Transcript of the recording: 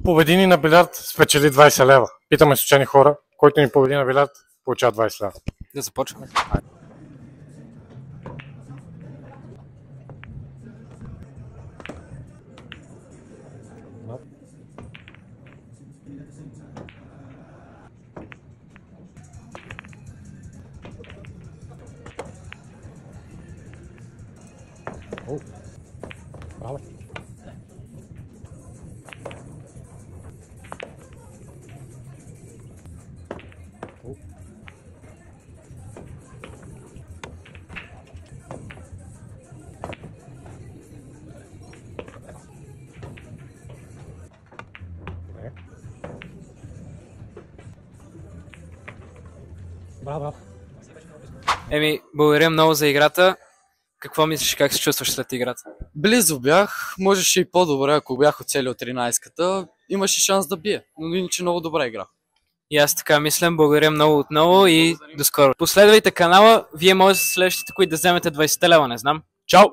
Победи ни на билярд, спечели 20 лева. Питаме случайни хора, който ни победи на билярд, получава 20 лева. Да започваме. Браво. Браво. Благодаря много за играта. Какво мислиш, как се чувстваш след играта? Близо бях, можеше и по-добре, ако бях оцелил 13-ката. Имаше шанс да бие, но иначе много добра игра. И аз така мислям. Благодаря много отново и до скоро. Последвайте канала, вие може да следващите, които да вземете 20 лева, не знам. Чао!